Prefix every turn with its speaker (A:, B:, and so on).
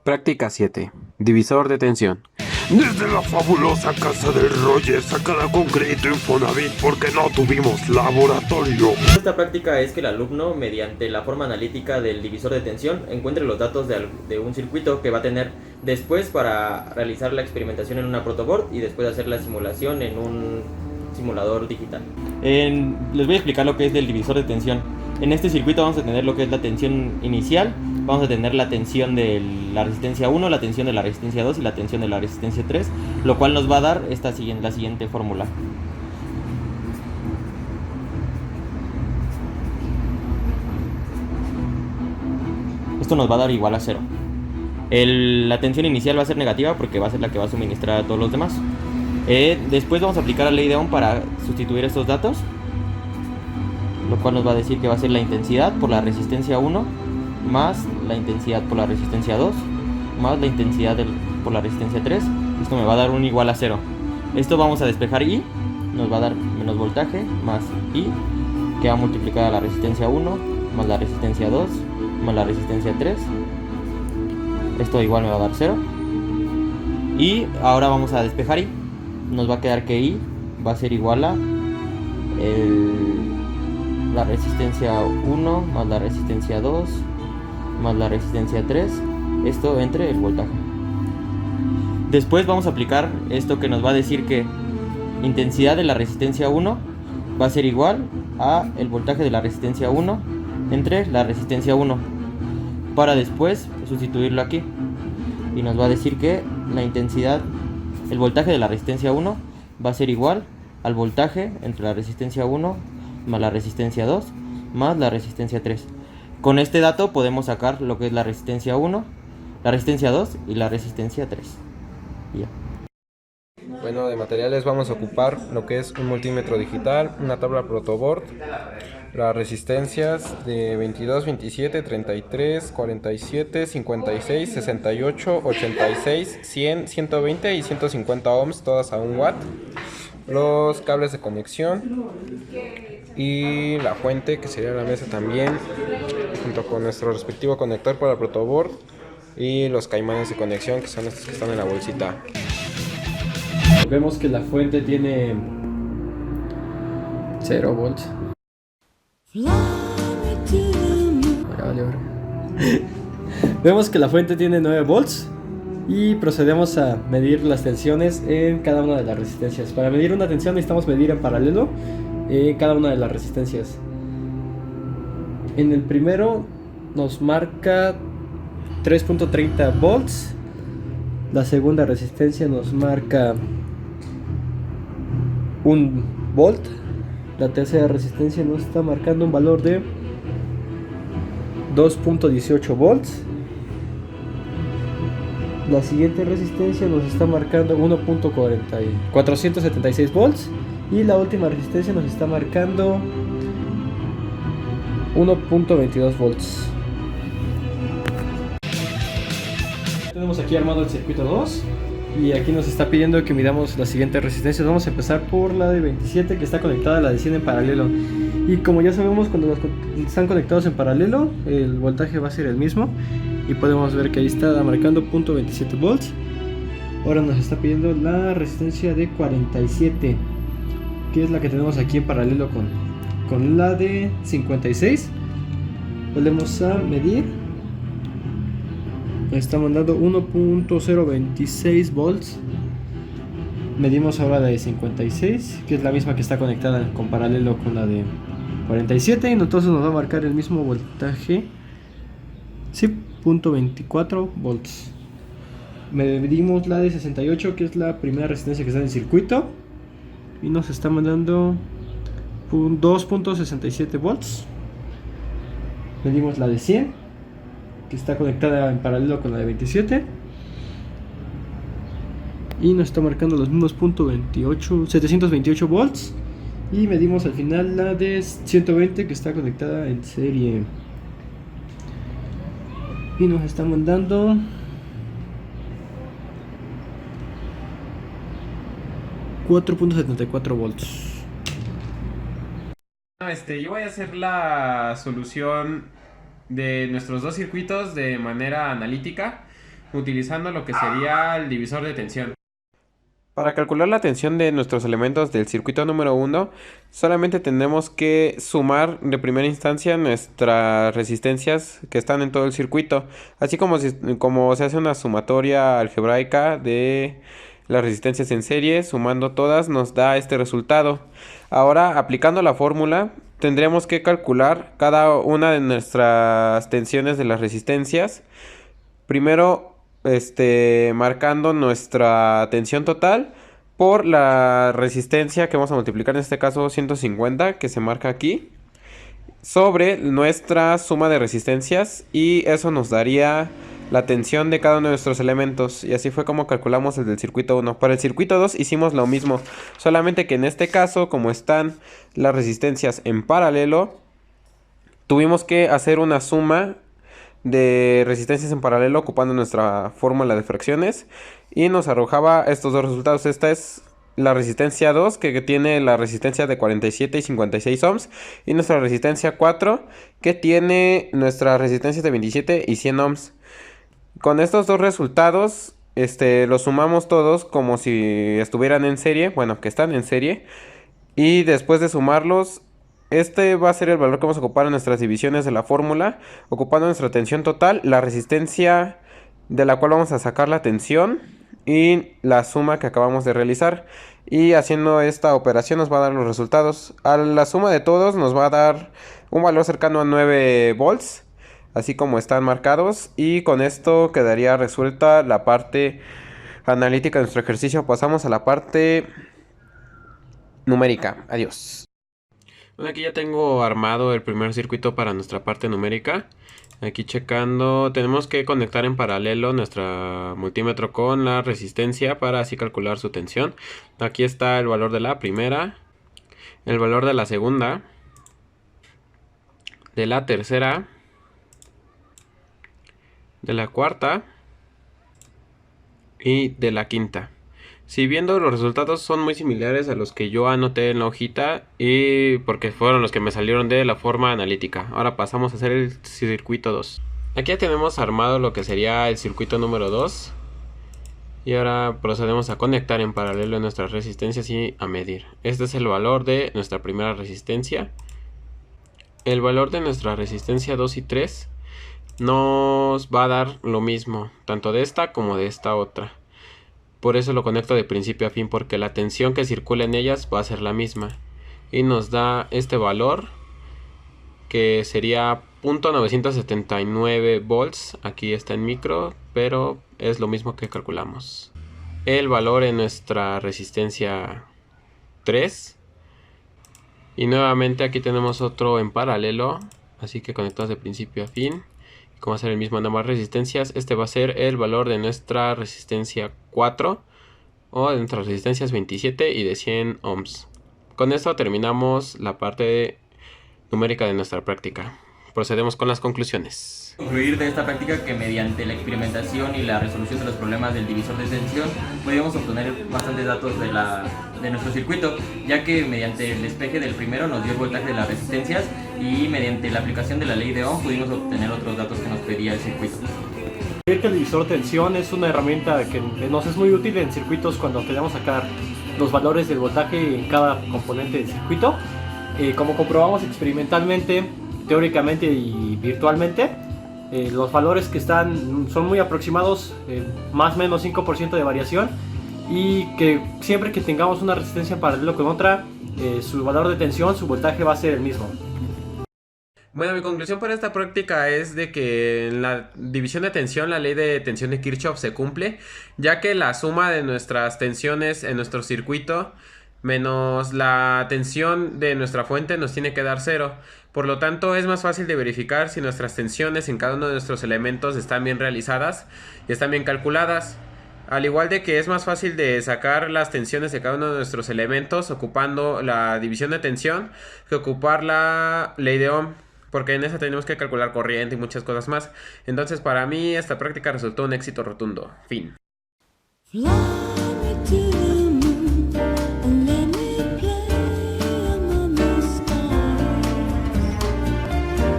A: Práctica 7. Divisor de tensión.
B: Desde la fabulosa casa del Roger sacada con crédito Infonavit porque no tuvimos laboratorio.
C: Esta práctica es que el alumno, mediante la forma analítica del divisor de tensión, encuentre los datos de un circuito que va a tener después para realizar la experimentación en una protoboard y después hacer la simulación en un simulador digital. Les voy a explicar lo que es el divisor de tensión. En este circuito vamos a tener lo que es la tensión inicial, vamos a tener la tensión de la resistencia 1, la tensión de la resistencia 2 y la tensión de la resistencia 3, lo cual nos va a dar la siguiente fórmula. Esto nos va a dar igual a 0. La tensión inicial va a ser negativa porque va a ser la que va a suministrar a todos los demás. Después vamos a aplicar la ley de Ohm para sustituir estos datos, lo cual nos va a decir que va a ser la intensidad por la resistencia 1 más la intensidad por la resistencia 2 más la intensidad por la resistencia 3. Esto me va a dar un igual a 0. Esto vamos a despejar I, nos va a dar menos voltaje más I, que va a multiplicar a la resistencia 1 más la resistencia 2 más la resistencia 3. Esto igual me va a dar 0. Y ahora vamos a despejar I. Nos va a quedar que I va a ser igual a la resistencia 1 más la resistencia 2 más la resistencia 3, esto entre el voltaje. Después vamos a aplicar esto que nos va a decir que intensidad de la resistencia 1 va a ser igual a el voltaje de la resistencia 1 entre la resistencia 1, para después sustituirlo aquí y nos va a decir que la intensidad, el voltaje de la resistencia 1 va a ser igual al voltaje entre la resistencia 1 más la resistencia 2 más la resistencia 3. Con este dato podemos sacar lo que es la resistencia 1, la resistencia 2 y la resistencia 3. Ya.
D: Bueno, de materiales vamos a ocupar lo que es un multímetro digital, una tabla protoboard, las resistencias de 22, 27, 33, 47, 56, 68, 86, 100, 120 y 150 ohms, todas a 1 watt. Los cables de conexión y la fuente, que sería la mesa también, junto con nuestro respectivo conector para protoboard y los caimanes de conexión, que son estos que están en la bolsita.
E: Vemos que la fuente tiene 0 volts. Vemos que la fuente tiene 9 volts y procedemos a medir las tensiones en cada una de las resistencias. Para medir una tensión necesitamos medir en paralelo cada una de las resistencias. En el primero nos marca 3.30 volts. La segunda resistencia nos marca 1 volt. La tercera resistencia nos está marcando un valor de 2.18 volts. La siguiente resistencia nos está marcando 476 volts. Y la última resistencia nos está marcando 1.22 volts. Tenemos aquí armado el circuito 2 y aquí nos está pidiendo que midamos las siguientes resistencias. Vamos a empezar por la de 27, que está conectada a la de 100 en paralelo. Y como ya sabemos, cuando están conectados en paralelo, el voltaje va a ser el mismo. Y podemos ver que ahí está marcando 0.27 volts. Ahora nos está pidiendo la resistencia de 47, que es la que tenemos aquí en paralelo con la de 56. Volvemos a medir. Está mandando 1.026 volts. Medimos ahora la de 56, que es la misma que está conectada con paralelo con la de 47, y entonces nos va a marcar el mismo voltaje. Sí, 0.24 volts. Medimos la de 68, que es la primera resistencia que está en el circuito, y nos está mandando 2.67 volts. Medimos la de 100, que está conectada en paralelo con la de 27, y nos está marcando los mismos 728 volts. Y medimos al final la de 120, que está conectada en serie, y nos está mandando 4.74 volts.
F: Yo voy a hacer la solución de nuestros dos circuitos de manera analítica.
A: utilizando lo que sería el divisor de tensión.
D: Para calcular la tensión de nuestros elementos del circuito número 1, solamente tendremos que sumar de primera instancia nuestras resistencias que están en todo el circuito, así como se hace una sumatoria algebraica de las resistencias en serie, sumando todas nos da este resultado. Ahora, aplicando la fórmula, tendremos que calcular cada una de nuestras tensiones de las resistencias. Primero, marcando nuestra tensión total por la resistencia que vamos a multiplicar, en este caso 150, que se marca aquí, sobre nuestra suma de resistencias, y eso nos daría la tensión de cada uno de nuestros elementos. Y así fue como calculamos el del circuito 1. Para el circuito 2 hicimos lo mismo, solamente que en este caso, como están las resistencias en paralelo, tuvimos que hacer una suma de resistencias en paralelo ocupando nuestra fórmula de fracciones, y nos arrojaba estos dos resultados. Esta es la resistencia 2, que tiene la resistencia de 47 y 56 ohms, y nuestra resistencia 4, que tiene nuestra resistencia de 27 y 100 ohms. Con estos dos resultados los sumamos todos como si estuvieran en serie, bueno, que están en serie, y después de sumarlos, este va a ser el valor que vamos a ocupar en nuestras divisiones de la fórmula, ocupando nuestra tensión total, la resistencia de la cual vamos a sacar la tensión y la suma que acabamos de realizar. Y haciendo esta operación nos va a dar los resultados. A la suma de todos nos va a dar un valor cercano a 9 volts, así como están marcados. Y con esto quedaría resuelta la parte analítica de nuestro ejercicio. Pasamos a la parte numérica. Adiós.
A: Bueno, aquí ya tengo armado el primer circuito para nuestra parte numérica. Aquí checando, tenemos que conectar en paralelo nuestro multímetro con la resistencia para así calcular su tensión. Aquí está el valor de la primera, el valor de la segunda, de la tercera, de la cuarta y de la quinta. Si viendo los resultados son muy similares a los que yo anoté en la hojita, y porque fueron los que me salieron de la forma analítica. Ahora pasamos a hacer el circuito 2. Aquí ya tenemos armado lo que sería el circuito número 2. Y ahora procedemos a conectar en paralelo nuestras resistencias y a medir. Este es el valor de nuestra primera resistencia. El valor de nuestra resistencia 2 y 3 nos va a dar lo mismo, tanto de esta como de esta otra. Por eso lo conecto de principio a fin, porque la tensión que circula en ellas va a ser la misma. Y nos da este valor, que sería 0.979 volts. Aquí está en micro, pero es lo mismo que calculamos. El valor en nuestra resistencia 3. Y nuevamente aquí tenemos otro en paralelo, así que conectados de principio a fin. Como va a ser el mismo en ambas resistencias, este va a ser el valor de nuestra resistencia 4 o de nuestras resistencias 27 y de 100 ohms. Con esto terminamos la parte numérica de nuestra práctica. Procedemos con las conclusiones.
C: Concluir de esta práctica que mediante la experimentación y la resolución de los problemas del divisor de tensión podíamos obtener bastantes datos de nuestro circuito, ya que mediante el despeje del primero nos dio el voltaje de las resistencias, y mediante la aplicación de la ley de Ohm pudimos obtener otros datos que nos pedía el circuito.
E: Que el divisor de tensión es una herramienta que nos es muy útil en circuitos cuando queremos sacar los valores del voltaje en cada componente del circuito. Como comprobamos experimentalmente, teóricamente y virtualmente, los valores que están son muy aproximados, más o menos 5% de variación, y que siempre que tengamos una resistencia en paralelo con otra, su valor de tensión, su voltaje va a ser el mismo.
A: Bueno, mi conclusión para esta práctica es de que en la división de tensión la ley de tensión de Kirchhoff se cumple, ya que la suma de nuestras tensiones en nuestro circuito menos la tensión de nuestra fuente nos tiene que dar 0. Por lo tanto, es más fácil de verificar si nuestras tensiones en cada uno de nuestros elementos están bien realizadas y están bien calculadas. Al igual de que es más fácil de sacar las tensiones de cada uno de nuestros elementos ocupando la división de tensión que ocupar la ley de Ohm, porque en esa tenemos que calcular corriente y muchas cosas más. Entonces, para mí esta práctica resultó un éxito rotundo. Fin.
F: Fly me to